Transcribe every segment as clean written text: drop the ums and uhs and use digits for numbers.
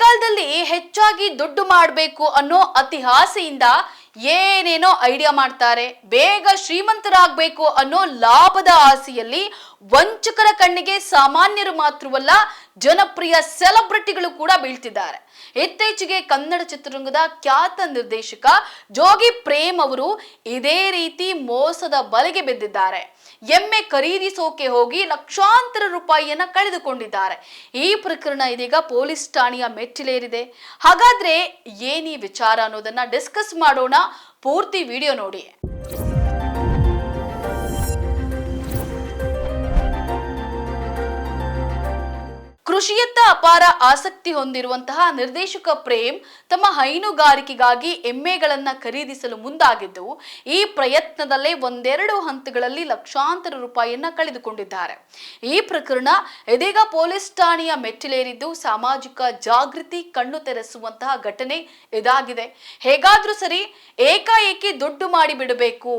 ಕಾಲದಲ್ಲಿ ಹೆಚ್ಚಾಗಿ ದುಡ್ಡು ಮಾಡಬೇಕು ಅನ್ನೋ ಅತಿ ಆಸೆಯಿಂದ ಏನೇನೋ ಐಡಿಯಾ ಮಾಡ್ತಾರೆ. ಬೇಗ ಶ್ರೀಮಂತರಾಗಬೇಕು ಅನ್ನೋ ಲಾಭದ ಆಸೆಯಲ್ಲಿ ವಂಚಕರ ಕಣ್ಣಿಗೆ ಸಾಮಾನ್ಯರು ಮಾತ್ರವಲ್ಲ, ಜನಪ್ರಿಯ ಸೆಲೆಬ್ರಿಟಿಗಳು ಕೂಡ ಬೀಳ್ತಿದ್ದಾರೆ. ಇತ್ತೀಚೆಗೆ ಕನ್ನಡ ಚಿತ್ರರಂಗದ ಖ್ಯಾತ ನಿರ್ದೇಶಕ ಜೋಗಿ ಪ್ರೇಮ್ ಅವರು ಇದೇ ರೀತಿ ಮೋಸದ ಬಲೆಗೆ ಬಿದ್ದಿದ್ದಾರೆ. ಎಮ್ಮೆ ಖರೀದಿಸೋಕೆ ಹೋಗಿ ಲಕ್ಷಾಂತರ ರೂಪಾಯಿಯನ್ನ ಕಳೆದುಕೊಂಡಿದ್ದಾರೆ. ಈ ಪ್ರಕರಣ ಇದೀಗ ಪೊಲೀಸ್ ಠಾಣೆಯ ಮೆಟ್ಟಿಲೇರಿದೆ. ಹಾಗಾದ್ರೆ ಏನಿ ವಿಚಾರ ಅನ್ನೋದನ್ನ ಡಿಸ್ಕಸ್ ಮಾಡೋಣ. ಪೂರ್ತಿ ವಿಡಿಯೋ ನೋಡಿ. ಕೃಷಿಯತ್ತ ಅಪಾರ ಆಸಕ್ತಿ ಹೊಂದಿರುವಂತಹ ನಿರ್ದೇಶಕ ಪ್ರೇಮ್ ತಮ್ಮ ಹೈನುಗಾರಿಕೆಗಾಗಿ ಎಮ್ಮೆಗಳನ್ನ ಖರೀದಿಸಲು ಮುಂದಾಗಿದ್ದು, ಈ ಪ್ರಯತ್ನದಲ್ಲೇ ಒಂದೆರಡು ಹಂತಗಳಲ್ಲಿ ಲಕ್ಷಾಂತರ ರೂಪಾಯಿಯನ್ನ ಕಳೆದುಕೊಂಡಿದ್ದಾರೆ. ಈ ಪ್ರಕರಣ ಇದೀಗ ಪೊಲೀಸ್ ಠಾಣೆಯ ಮೆಟ್ಟಿಲೇರಿದ್ದು, ಸಾಮಾಜಿಕ ಜಾಗೃತಿ ಕಣ್ಣು ತೆರೆಸುವಂತಹ ಘಟನೆ ಇದಾಗಿದೆ. ಹೇಗಾದ್ರೂ ಸರಿ ಏಕಾಏಕಿ ದುಡ್ಡು ಮಾಡಿ ಬಿಡಬೇಕು,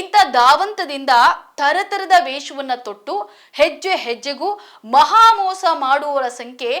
ಇಂಥ ಧಾವಂತದಿಂದ ತರತರದ ವೇಷವನ್ನ ತೊಟ್ಟು ಹೆಜ್ಜೆ ಹೆಜ್ಜೆಗೂ ಮಹಾ ಮೋಸ ಮಾಡುವವರ ಸಂಖ್ಯೆ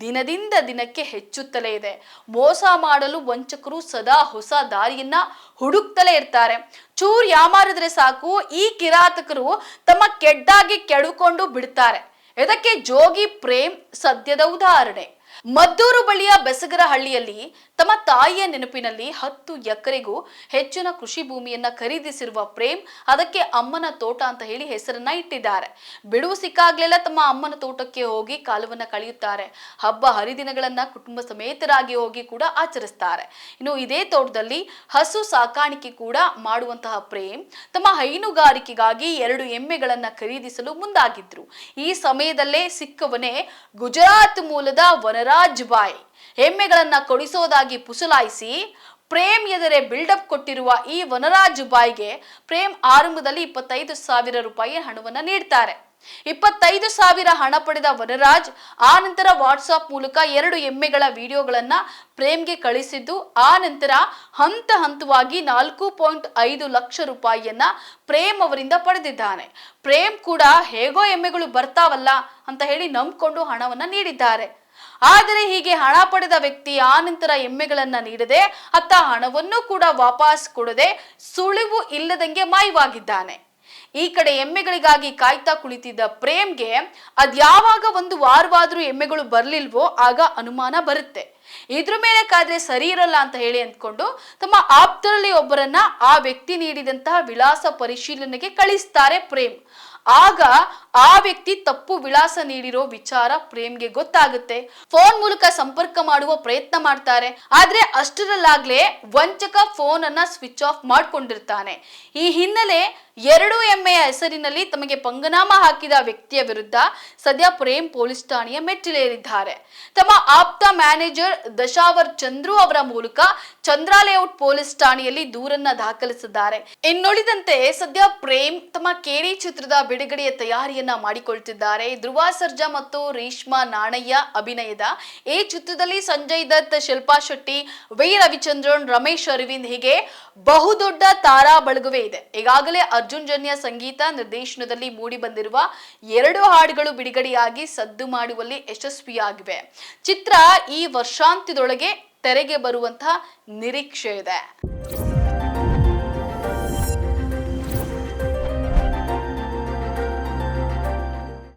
ದಿನದಿಂದ ದಿನಕ್ಕೆ ಹೆಚ್ಚುತ್ತಲೇ ಇದೆ. ಮೋಸ ಮಾಡಲು ವಂಚಕರು ಸದಾ ಹೊಸ ದಾರಿಯನ್ನ ಹುಡುಕ್ತಲೇ ಇರ್ತಾರೆ. ಚೂರ್ ಯಾಮಾರಿದ್ರೆ ಸಾಕು, ಈ ಕಿರಾತಕರು ತಮ್ಮ ಕೆಡ್ಡಾಗಿ ಕೆಡುಕೊಂಡು ಬಿಡ್ತಾರೆ. ಇದಕ್ಕೆ ಜೋಗಿ ಪ್ರೇಮ್ ಸದ್ಯದ ಉದಾಹರಣೆ. ಮದ್ದೂರು ಬಳಿಯ ಬೆಸಗರಹಳ್ಳಿಯಲ್ಲಿ ತಮ್ಮ ತಾಯಿಯ ನೆನಪಿನಲ್ಲಿ 10 ಎಕರೆಗೂ ಹೆಚ್ಚಿನ ಕೃಷಿ ಭೂಮಿಯನ್ನ ಖರೀದಿಸಿರುವ ಪ್ರೇಮ್ ಅದಕ್ಕೆ ಅಮ್ಮನ ತೋಟ ಅಂತ ಹೇಳಿ ಹೆಸರನ್ನ ಇಟ್ಟಿದ್ದಾರೆ. ಬಿಡುವು ಸಿಕ್ಕಾಗ್ಲೆಲ್ಲ ತಮ್ಮ ಅಮ್ಮನ ತೋಟಕ್ಕೆ ಹೋಗಿ ಕಾಲವನ್ನ ಕಳೆಯುತ್ತಾರೆ. ಹಬ್ಬ ಹರಿದಿನಗಳನ್ನ ಕುಟುಂಬ ಸಮೇತರಾಗಿ ಹೋಗಿ ಕೂಡ ಆಚರಿಸ್ತಾರೆ. ಇನ್ನು ಇದೇ ತೋಟದಲ್ಲಿ ಹಸು ಸಾಕಾಣಿಕೆ ಕೂಡ ಮಾಡುವಂತಹ ಪ್ರೇಮ್ ತಮ್ಮ ಹೈನುಗಾರಿಕೆಗಾಗಿ 2 ಎಮ್ಮೆಗಳನ್ನ ಖರೀದಿಸಲು ಮುಂದಾಗಿದ್ರು. ಈ ಸಮಯದಲ್ಲೇ ಸಿಕ್ಕವನೇ ಗುಜರಾತ್ ಮೂಲದ ವನರಾಜ್ ಬಾಯ್. ಎಮ್ಮೆಗಳನ್ನ ಕೊಡಿಸೋದಾಗಿ ಪುಸಲಾಯಿಸಿ ಪ್ರೇಮ್ ಎದುರೇ ಬಿಲ್ಡಪ್ ಕೊಟ್ಟಿರುವ ಈ ವನರಾಜ್ ಬಾಯ್ಗೆ ಪ್ರೇಮ್ ಆರಂಭದಲ್ಲಿ 25,000 ರೂಪಾಯಿ ಹಣವನ್ನ ನೀಡ್ತಾರೆ. 25,000 ಹಣ ಪಡೆದ ವನರಾಜ್ ಆ ನಂತರ ವಾಟ್ಸಾಪ್ ಮೂಲಕ 2 ಎಮ್ಮೆಗಳ ವಿಡಿಯೋಗಳನ್ನ ಪ್ರೇಮ್ಗೆ ಕಳಿಸಿದ್ದು, ಆ ನಂತರ ಹಂತ ಹಂತವಾಗಿ 4.5 ಲಕ್ಷ ರೂಪಾಯಿಯನ್ನ ಪ್ರೇಮ್ ಅವರಿಂದ ಪಡೆದಿದ್ದಾನೆ. ಪ್ರೇಮ್ ಕೂಡ ಹೇಗೋ ಎಮ್ಮೆಗಳು ಬರ್ತಾವಲ್ಲ ಅಂತ ಹೇಳಿ ನಂಬಿಕೊಂಡು ಹಣವನ್ನ ನೀಡಿದ್ದಾರೆ. ಆದರೆ ಹೀಗೆ ಹಣ ಪಡೆದ ವ್ಯಕ್ತಿ ಆ ನಂತರ ಎಮ್ಮೆಗಳನ್ನ ನೀಡದೆ, ಅತ್ತ ಹಣವನ್ನು ಕೂಡ ವಾಪಸ್ ಕೊಡದೆ ಸುಳಿವು ಇಲ್ಲದಂಗೆ ಮಾಯವಾಗಿದ್ದಾನೆ. ಈ ಕಡೆ ಎಮ್ಮೆಗಳಿಗಾಗಿ ಕಾಯ್ತಾ ಕುಳಿತಿದ್ದ ಪ್ರೇಮ್ಗೆ ಅದ್ಯಾವಾಗ ಒಂದು ವಾರವಾದ್ರೂ ಎಮ್ಮೆಗಳು ಬರ್ಲಿಲ್ವೋ ಆಗ ಅನುಮಾನ ಬರುತ್ತೆ. ಇದ್ರ ಮೇಲೆ ಕಾದ್ರೆ ಸರಿ ಇರಲ್ಲ ಅಂತ ಹೇಳಿ ಅಂದ್ಕೊಂಡು ತಮ್ಮ ಆಪ್ತರಲ್ಲಿ ಒಬ್ಬರನ್ನ ಆ ವ್ಯಕ್ತಿ ನೀಡಿದಂತಹ ವಿಳಾಸ ಪರಿಶೀಲನೆಗೆ ಕಳಿಸ್ತಾರೆ ಪ್ರೇಮ್. ಆಗ ಆ ವ್ಯಕ್ತಿ ತಪ್ಪು ವಿಳಾಸ ನೀಡಿರೋ ವಿಚಾರ ಪ್ರೇಮ್ಗೆ ಗೊತ್ತಾಗುತ್ತೆ. ಫೋನ್ ಮೂಲಕ ಸಂಪರ್ಕ ಮಾಡುವ ಪ್ರಯತ್ನ ಮಾಡ್ತಾರೆ. ಆದ್ರೆ ಅಷ್ಟರಲ್ಲಾಗ್ಲೇ ವಂಚಕ ಫೋನ್ ಅನ್ನ ಸ್ವಿಚ್ ಆಫ್ ಮಾಡ್ಕೊಂಡಿರ್ತಾನೆ. ಈ ಹಿನ್ನೆಲೆ 2 ಎಮ್ಮೆಯ ಹೆಸರಿನಲ್ಲಿ ತಮಗೆ ಪಂಗನಾಮ ಹಾಕಿದ ವ್ಯಕ್ತಿಯ ವಿರುದ್ಧ ಸದ್ಯ ಪ್ರೇಮ್ ಪೊಲೀಸ್ ಠಾಣೆಯ ಮೆಟ್ಟಿಲೇರಿದ್ದಾರೆ. ತಮ್ಮ ಆಪ್ತ ಮ್ಯಾನೇಜರ್ ದಶಾವರ್ ಚಂದ್ರು ಅವರ ಮೂಲಕ ಚಂದ್ರ ಲೇಔಟ್ ಪೊಲೀಸ್ ಠಾಣೆಯಲ್ಲಿ ದೂರನ್ನ ದಾಖಲಿಸಿದ್ದಾರೆ. ಇನ್ನುಳಿದಂತೆ ಸದ್ಯ ಪ್ರೇಮ್ ತಮ್ಮ ಕೇಡಿ ಚಿತ್ರದ ಬಿಡುಗಡೆಯ ತಯಾರಿಯನ್ನ ಮಾಡಿಕೊಳ್ತಿದ್ದಾರೆ. ಧ್ರುವ ಸರ್ಜಾ ಮತ್ತು ರೇಷ್ಮಾ ನಾಣಯ್ಯ ಅಭಿನಯದ ಈ ಚಿತ್ರದಲ್ಲಿ ಸಂಜಯ್ ದತ್, ಶಿಲ್ಪಾ ಶೆಟ್ಟಿ, ವಿ ರವಿಚಂದ್ರನ್, ರಮೇಶ್ ಅರವಿಂದ್ ಹೀಗೆ ಬಹುದೊಡ್ಡ ತಾರಾ ಬಳಗವೇ ಇದೆ. ಈಗಾಗಲೇ ಅರ್ಜುನ್ ಜನ್ಯ ಸಂಗೀತ ನಿರ್ದೇಶನದಲ್ಲಿ ಮೂಡಿ ಬಂದಿರುವ 2 ಹಾಡುಗಳು ಬಿಡುಗಡೆಯಾಗಿ ಸದ್ದು ಮಾಡುವಲ್ಲಿ ಯಶಸ್ವಿಯಾಗಿವೆ. ಚಿತ್ರ ಈ ವರ್ಷಾಂತ್ಯದೊಳಗೆ ತೆರೆಗೆ ಬರುವಂತಹ ನಿರೀಕ್ಷೆ ಇದೆ.